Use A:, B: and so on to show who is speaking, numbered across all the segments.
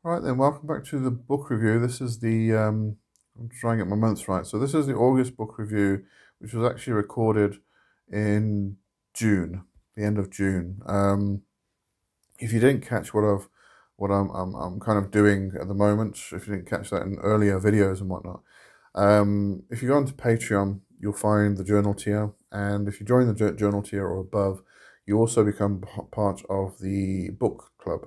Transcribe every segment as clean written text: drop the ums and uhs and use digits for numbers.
A: Right then, welcome back to the book review. This is I'm trying to get my months right. So this is the August book review, which was actually recorded in June, the end of June. If you didn't catch what I'm kind of doing at the moment, if you didn't catch that in earlier videos and whatnot, if you go onto Patreon, you'll find the journal tier, and if you join the journal tier or above, you also become part of the book club.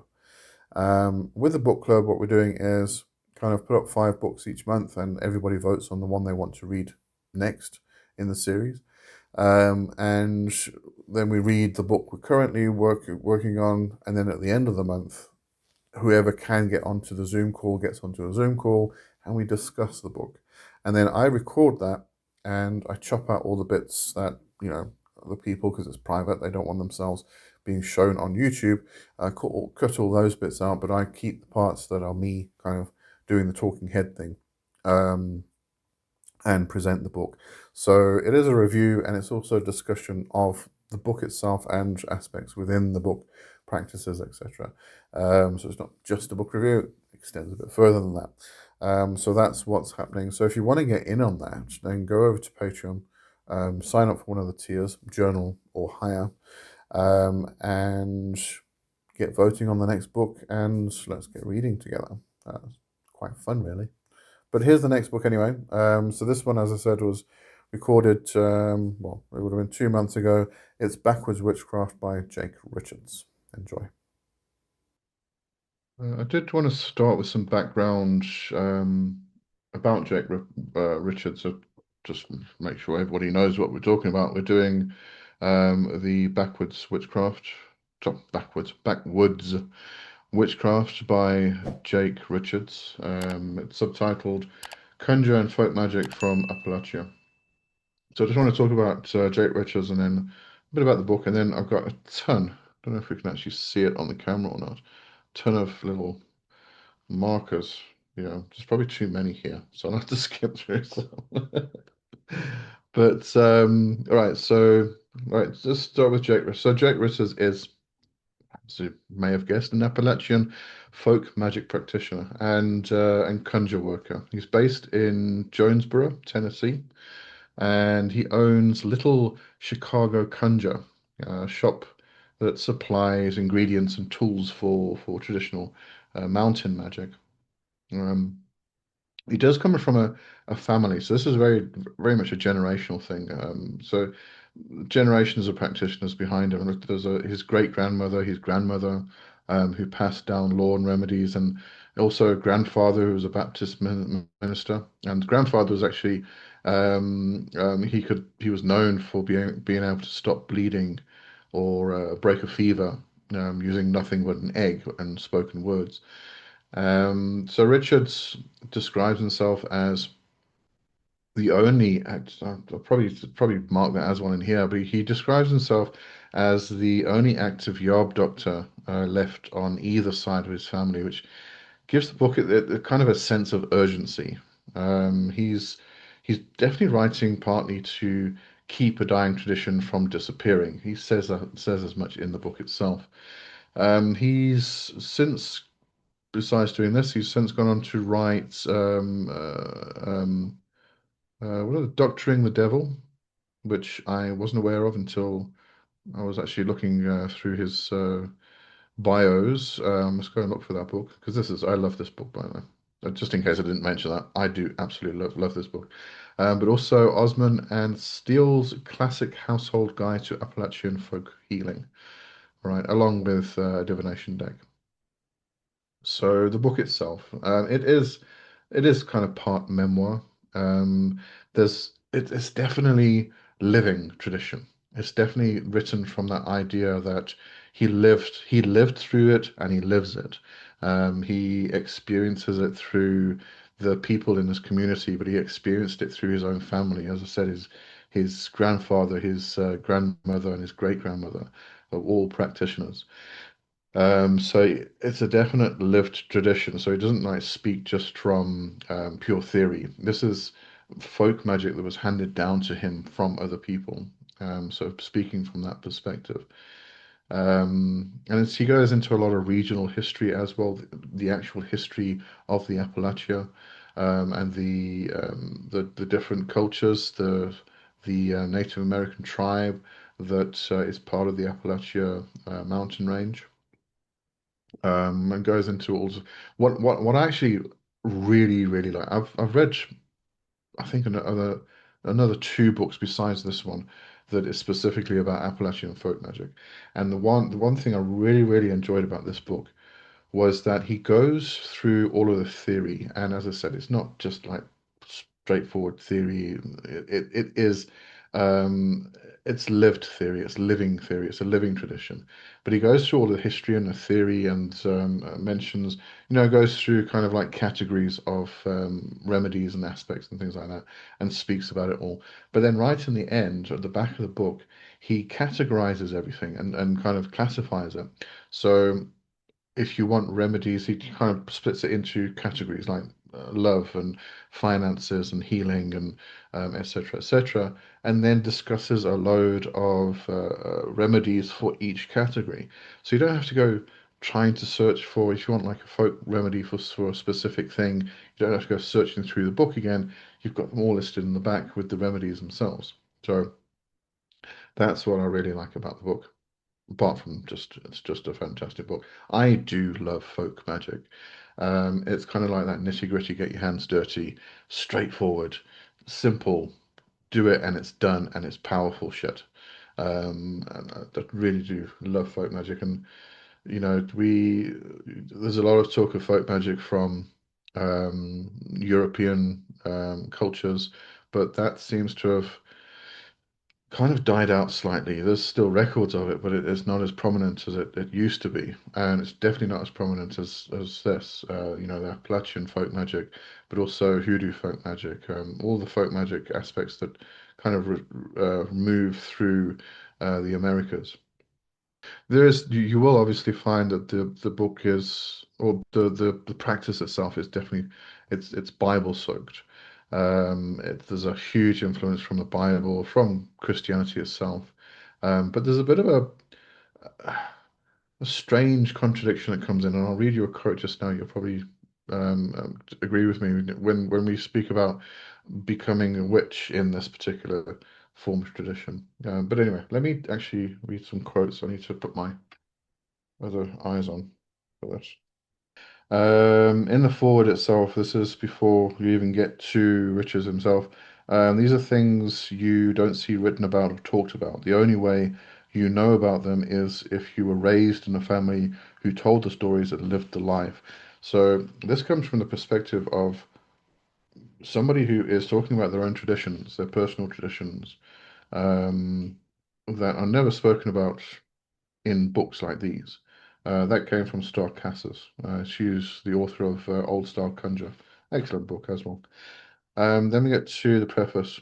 A: With the book club, what we're doing is kind of put up 5 books each month, and everybody votes on the one they want to read next in the series. And then we read the book we're currently working on, and then at the end of the month, whoever can get onto the Zoom call gets onto a Zoom call, and we discuss the book. And then I record that, and I chop out all the bits that the people, because it's private, they don't want themselves being shown on YouTube. Cut all those bits out, but I keep the parts that are me kind of doing the talking head thing. Um, and present the book. So it is a review, and it's also a discussion of the book itself and aspects within the book, practices, etc. So it's not just a book review, it extends a bit further than that. So that's what's happening. So if you want to get in on that, then go over to Patreon, sign up for one of the tiers, journal or higher, and get voting on the next book, and let's get reading together. Quite fun, really. But here's the next book anyway. So this one, as I said, was recorded, well, it would have been 2 months ago. It's Backwoods Witchcraft by Jake Richards. Enjoy. I did want to start with some background about Jake Richards, so just make sure everybody knows what we're talking about. We're doing the Backwoods Witchcraft, Backwoods Witchcraft by Jake Richards. It's subtitled Conjure and Folk Magic from Appalachia. So I just want to talk about Jake Richards and then a bit about the book, and then I've got a ton. I don't know if we can actually see it on the camera or not. Ton of little markers. There's probably too many here, so I'll have to skip through some. But all right, so let's start with Jake Richards. So Jake Richards is, as you may have guessed, an Appalachian folk magic practitioner and conjure worker. He's based in Jonesboro, Tennessee, and he owns Little Chicago Conjure, a shop that supplies ingredients and tools for traditional mountain magic. Um, he does come from a family, so this is very much a generational thing. So generations of practitioners behind him. There's his great grandmother, his grandmother, who passed down law and remedies, and also a grandfather who was a Baptist minister. And the grandfather was actually he was known for being able to stop bleeding or break a fever using nothing but an egg and spoken words. So Richards describes himself as the only act. I'll probably mark that as one in here, but he describes himself as the only active Yarb doctor left on either side of his family, which gives the book a kind of a sense of urgency. He's definitely writing partly to keep a dying tradition from disappearing. He says as much in the book itself. He's since Besides doing this, he's since gone on to write what are the Doctoring the Devil, which I wasn't aware of until I was actually looking through his bios. Let's go and look for that book because I love this book, by the way. Just in case I didn't mention that, I do absolutely love this book. But also Osman and Steele's Classic Household Guide to Appalachian Folk Healing, right, along with Divination Deck. So the book itself, it is kind of part memoir. It's definitely living tradition. It's definitely written from that idea that he lived through it and he lives it. He experiences it through the people in his community, but he experienced it through his own family. As I said, his grandfather, his grandmother, and his great grandmother are all practitioners. So it's a definite lived tradition. So he doesn't like speak just from pure theory. This is folk magic that was handed down to him from other people. So speaking from that perspective. He goes into a lot of regional history as well, the actual history of the Appalachia, and the different cultures, the Native American tribe that is part of the Appalachia mountain range, and goes into all what I actually really like. I've read, I think, another two books besides this one that is specifically about Appalachian folk magic. And the one thing I really enjoyed about this book was that he goes through all of the theory. And as I said, it's not just like straightforward theory. It is um, it's lived theory, it's living theory, it's a living tradition. But he goes through all the history and the theory and mentions, goes through kind of like categories of remedies and aspects and things like that, and speaks about it all. But then right in the end, at the back of the book, he categorizes everything and kind of classifies it. So if you want remedies, he kind of splits it into categories like love and finances and healing and etc. etc. And then discusses a load of remedies for each category. So you don't have to go trying to search for, if you want like a folk remedy for a specific thing, you don't have to go searching through the book again. You've got them all listed in the back with the remedies themselves. So that's what I really like about the book, apart from just it's just a fantastic book. I do love folk magic. It's kind of like that nitty-gritty, get your hands dirty, straightforward, simple, do it and it's done and it's powerful shit. And I really do love folk magic, and we there's a lot of talk of folk magic from European cultures, but that seems to have kind of died out slightly. There's still records of it, but it's not as prominent as it used to be, and it's definitely not as prominent as this. The Appalachian folk magic, but also hoodoo folk magic, all the folk magic aspects that kind of move through the Americas. You will obviously find that the book is, or the practice itself is definitely, it's Bible soaked. There's a huge influence from the Bible, from Christianity itself. But there's a bit of a strange contradiction that comes in, and I'll read you a quote just now. You'll probably agree with me when we speak about becoming a witch in this particular form of tradition. But anyway, let me actually read some quotes. I need to put my other eyes on for this. In the forward itself, this is before you even get to Richards himself. These are things you don't see written about or talked about. The only way you know about them is if you were raised in a family who told the stories that lived the life. So this comes from the perspective of somebody who is talking about their own traditions, their personal traditions, um, that are never spoken about in books like these. That came from Star Cassis. She's the author of Old Style Conjure. Excellent book as well. Then we get to the preface.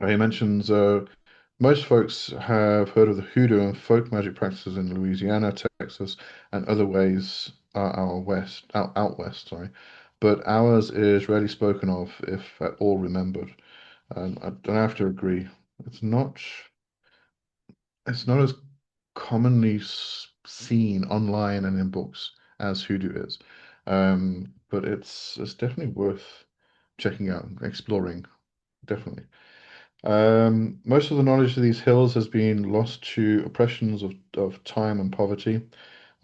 A: He mentions most folks have heard of the hoodoo and folk magic practices in Louisiana, Texas, and other ways out west, sorry. But ours is rarely spoken of, if at all remembered. I don't have to agree. It's not. It's not as commonly seen online and in books as hoodoo is, but it's definitely worth checking out, exploring, definitely. Most of the knowledge of these hills has been lost to oppressions of time and poverty.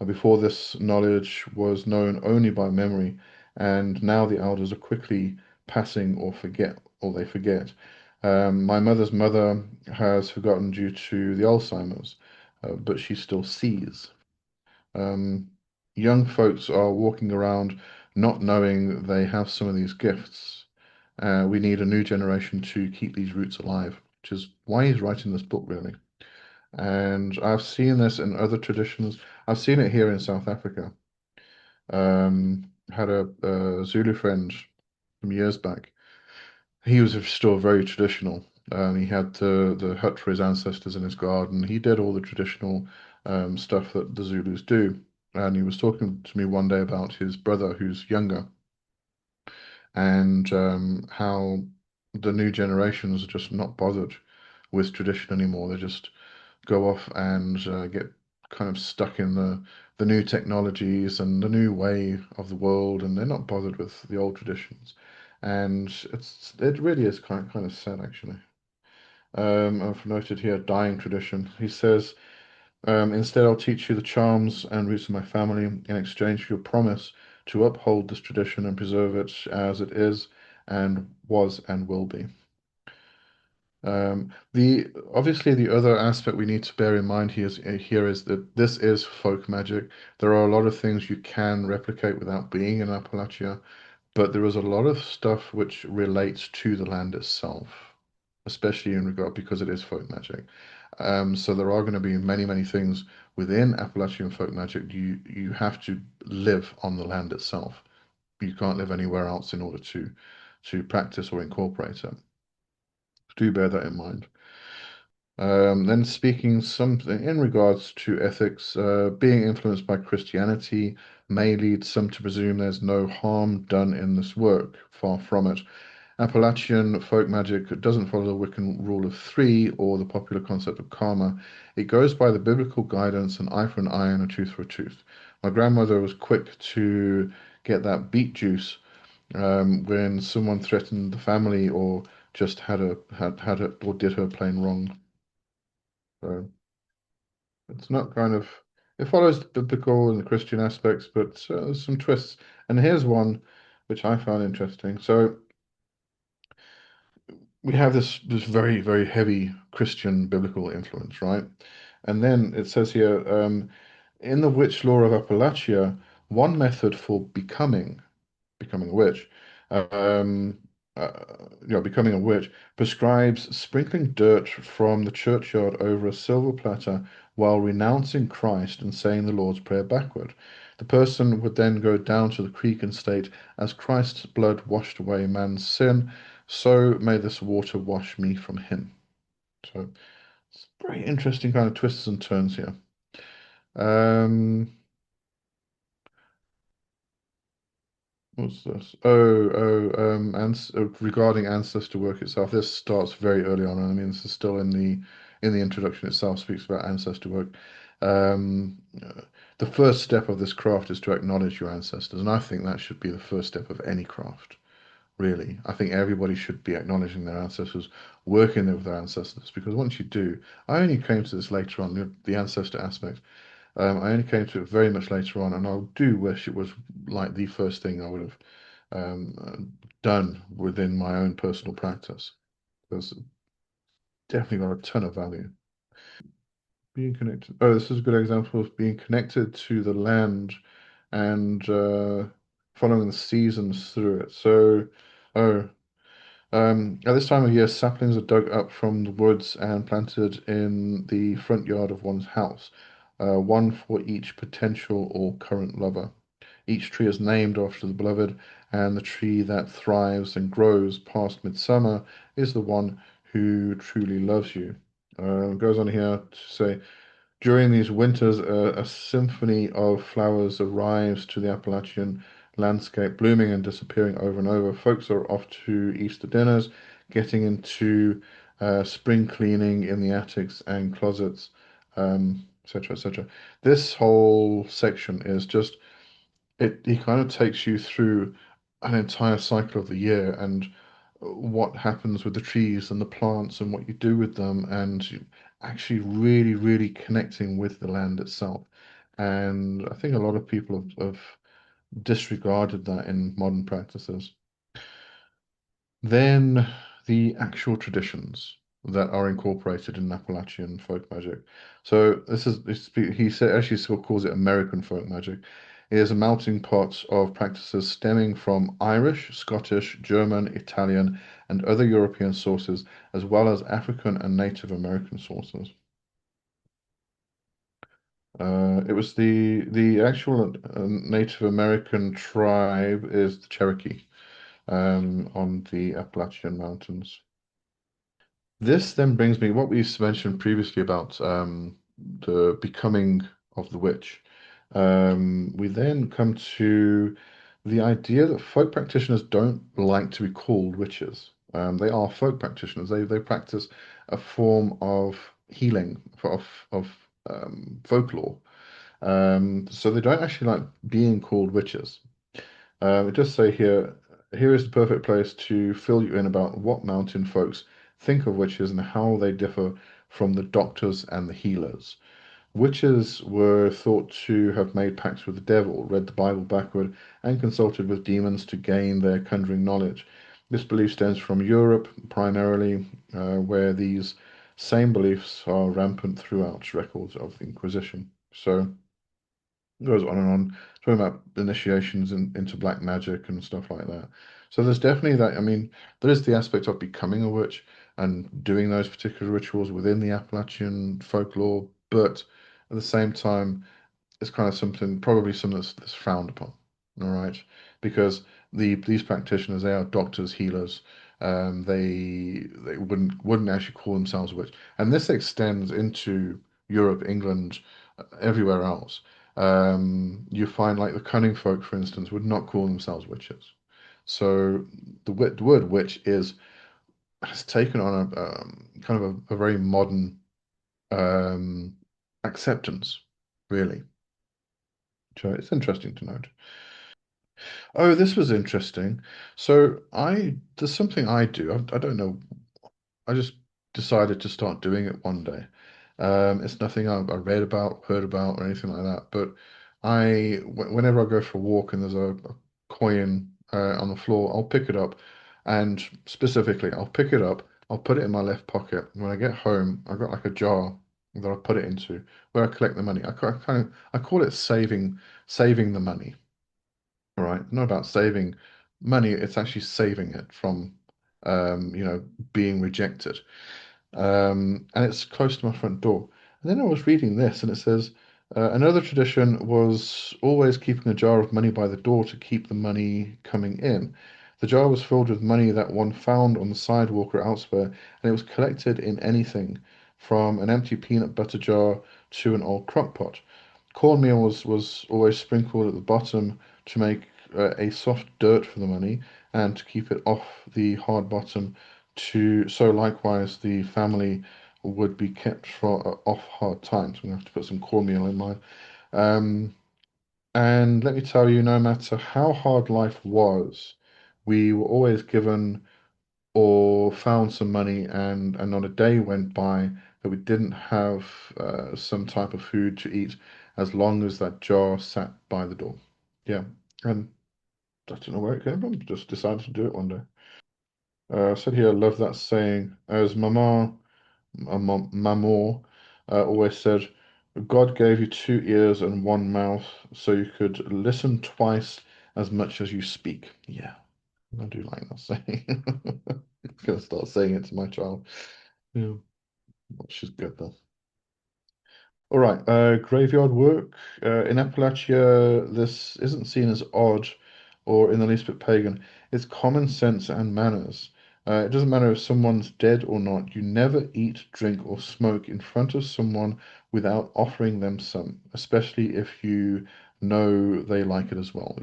A: Before this knowledge was known only by memory, and now the elders are quickly passing or they forget. My mother's mother has forgotten due to the Alzheimer's, but she still sees. Um, Young folks are walking around not knowing they have some of these gifts. We need a new generation to keep these roots alive, which is why he's writing this book, really. And I've seen this in other traditions. I've seen it here in South Africa. Had a Zulu friend from years back. He was still very traditional. He had the hut for his ancestors in his garden. He did all the traditional stuff that the Zulus do. And he was talking to me one day about his brother, who's younger, and how the new generations are just not bothered with tradition anymore. They just go off and get kind of stuck in the new technologies and the new way of the world, and they're not bothered with the old traditions. And it really is kind of sad, actually. I've noted here dying tradition. He says, instead, I'll teach you the charms and roots of my family in exchange for your promise to uphold this tradition and preserve it as it is and was and will be. The obviously the other aspect we need to bear in mind here is that this is folk magic. There are a lot of things you can replicate without being in Appalachia, but there is a lot of stuff which relates to the land itself, especially in regard because it is folk magic. So there are going to be many things within Appalachian folk magic. You have to live on the land itself. You can't live anywhere else in order to practice or incorporate it. Do bear that in mind. Then speaking something in regards to ethics, being influenced by Christianity may lead some to presume there's no harm done in this work. Far from it. Appalachian folk magic doesn't follow the Wiccan rule of three or the popular concept of karma. It goes by the biblical guidance, an eye for an eye and a tooth for a tooth. My grandmother was quick to get that beet juice when someone threatened the family or just had it or did her plain wrong. So it's not kind of it follows the biblical and the Christian aspects, but there's some twists. And here's one which I found interesting. So we have this very heavy Christian biblical influence, right? And then it says here, in the witch lore of Appalachia, one method for becoming a witch, um, uh, becoming a witch, prescribes sprinkling dirt from the churchyard over a silver platter while renouncing Christ and saying the Lord's Prayer backward. The person would then go down to the creek and state, as Christ's blood washed away man's sin, so may this water wash me from him. So it's very interesting kind of twists and turns here. Um, What's this? Regarding ancestor work itself, this starts very early on. I mean, this is still in the introduction itself, speaks about ancestor work. Um, uh, the first step of this craft is to acknowledge your ancestors, and I think that should be the first step of any craft, really. I think everybody should be acknowledging their ancestors, working with their ancestors, because once you do, I only came to this later on, the ancestor aspect. I only came to it very much later on, and I do wish it was like the first thing I would have done within my own personal practice. There's definitely got a ton of value. Being connected. Oh, this is a good example of being connected to the land and following the seasons through it. So, oh, at this time of year, saplings are dug up from the woods and planted in the front yard of one's house, one for each potential or current lover. Each tree is named after the beloved, and the tree that thrives and grows past midsummer is the one who truly loves you. Goes on here to say, during these winters, a symphony of flowers arrives to the Appalachian landscape, blooming and disappearing over and over. Folks are off to Easter dinners, getting into spring cleaning in the attics and closets, etc., etc. This whole section is just he kind of takes you through an entire cycle of the year and what happens with the trees and the plants and what you do with them and actually really connecting with the land itself. And I think a lot of people have disregarded that in modern practices. Then the actual traditions that are incorporated in Appalachian folk magic. So he said actually still calls it American folk magic. It is a melting pot of practices stemming from Irish, Scottish, German, Italian, and other European sources, as well as African and Native American sources. It was the actual Native American tribe is the Cherokee on the Appalachian Mountains. This then brings me what we mentioned previously about the becoming of the witch. We then come to the idea that folk practitioners don't like to be called witches. They are folk practitioners. They practice a form of healing, of folklore. So they don't actually like being called witches. It does say here, here is the perfect place to fill you in about what mountain folks think of witches and how they differ from the doctors and the healers. Witches were thought to have made pacts with the devil, read the Bible backward, and consulted with demons to gain their conjuring knowledge. This belief stems from Europe, primarily, where these same beliefs are rampant throughout records of the Inquisition. So it goes on and on, talking about initiations into black magic and stuff like that. So there's definitely that. I mean, there is the aspect of becoming a witch and doing those particular rituals within the Appalachian folklore, but at the same time, it's kind of something, probably something that's frowned upon. All right, because these practitioners, they are doctors, healers. They wouldn't actually call themselves a witch, and this extends into Europe, England, everywhere else. You find like the cunning folk, for instance, would not call themselves witches. So the word witch is has taken on a kind of a very modern um, acceptance, really. So it's interesting to note. Oh, this was interesting. So there's something I do. I don't know. I just decided to start doing it one day. It's nothing I read about, heard about, or anything like that. But whenever I go for a walk and there's a coin on the floor, I'll pick it up, and specifically, I'll pick it up, I'll put it in my left pocket. When I get home, I've got like a jar that I put it into where I collect the money. I call it saving the money. All right, not about saving money, it's actually saving it from being rejected. And it's close to my front door. And then I was reading this, and it says another tradition was always keeping a jar of money by the door to keep the money coming in. The jar was filled with money that one found on the sidewalk or elsewhere, and it was collected in anything from an empty peanut butter jar to an old crock pot. Cornmeal was always sprinkled at the bottom to make a soft dirt for the money and to keep it off the hard bottom so likewise the family would be kept off hard times. I'm gonna have to put some cornmeal in mine. Um, and let me tell you, no matter how hard life was, we were always given or found some money, and not a day went by that we didn't have some type of food to eat as long as that jar sat by the door. Yeah, and I don't know where it came from, just decided to do it one day. I said here, I love that saying, as Maman always said, God gave you two ears and one mouth so you could listen twice as much as you speak. Yeah, I do like that saying. I'm gonna start saying it to my child. Yeah, which is good though. All right, graveyard work. In Appalachia, this isn't seen as odd or in the least bit pagan. It's common sense and manners. It doesn't matter if someone's dead or not. You never eat, drink, or smoke in front of someone without offering them some, especially if you know they like it as well.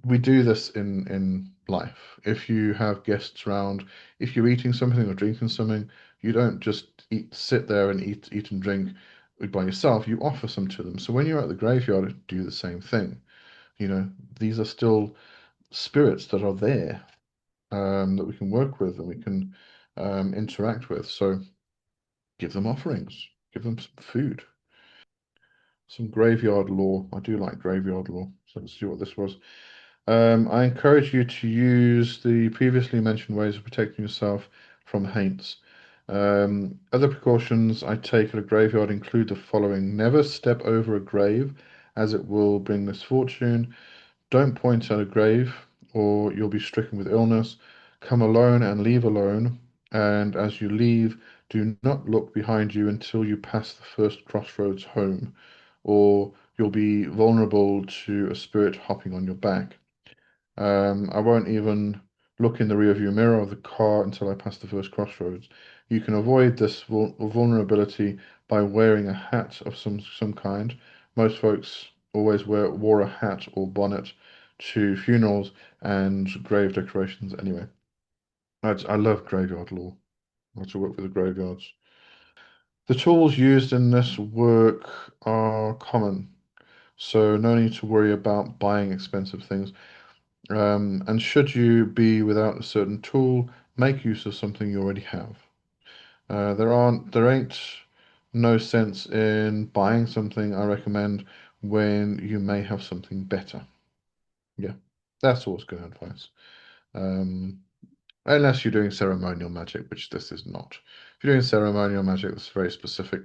A: We do this in life. If you have guests around, if you're eating something or drinking something, you don't just sit there and eat and drink by yourself. You offer some to them. So when you're at the graveyard, do the same thing. You know, these are still spirits that are there, that we can work with and we can interact with. So give them offerings, give them some food, some graveyard lore. I do like graveyard lore. So let's see what this was. I encourage you to use the previously mentioned ways of protecting yourself from haints. Other precautions I take at a graveyard include the following. Never step over a grave, as it will bring misfortune. Don't point at a grave, or you'll be stricken with illness. Come alone and leave alone. And as you leave, do not look behind you until you pass the first crossroads home, or you'll be vulnerable to a spirit hopping on your back. I won't even look in the rearview mirror of the car until I pass the first crossroads. You can avoid this vulnerability by wearing a hat of some kind. Most folks always wore a hat or bonnet to funerals and grave decorations anyway. I love graveyard lore. I like to work with the graveyards. The tools used in this work are common, so no need to worry about buying expensive things. And should you be without a certain tool, make use of something you already have. There ain't no sense in buying something, I recommend, when you may have something better. Yeah, that's always good advice. Um, Unless you're doing ceremonial magic, which this is not. If you're doing ceremonial magic, that's very specific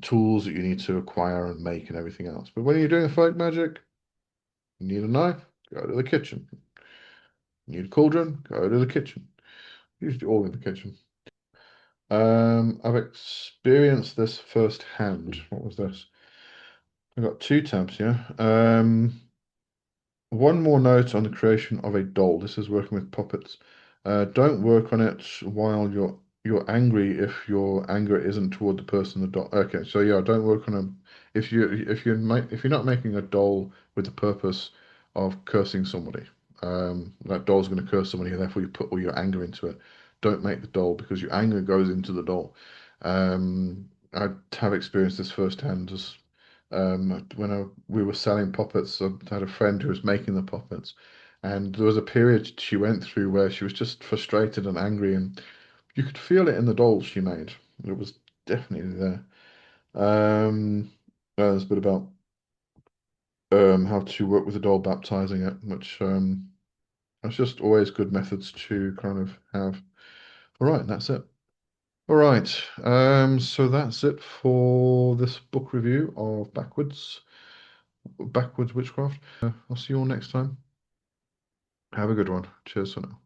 A: tools that you need to acquire and make and everything else. But when you're doing folk magic, you need a knife, go to the kitchen. You need a cauldron, go to the kitchen. Usually all in the kitchen. I've experienced this firsthand. What was this? I've got two tabs here. One more note on the creation of a doll. This is working with puppets. Don't work on it while you're angry if your anger isn't toward the person the doll. Okay, so yeah, don't work on a if you're not making a doll with the purpose of cursing somebody. That doll's going to curse somebody, and therefore you put all your anger into it. Don't make the doll because your anger goes into the doll. I have experienced this firsthand. As we were selling puppets, I had a friend who was making the puppets, and there was a period she went through where she was just frustrated and angry, and you could feel it in the dolls she made. It was definitely there. There's a bit about how to work with a doll, baptizing it, which that's just always good methods to kind of have. All right, that's it. All right, so that's it for this book review of Backwoods Witchcraft. I'll see you all next time. Have a good one. Cheers for now.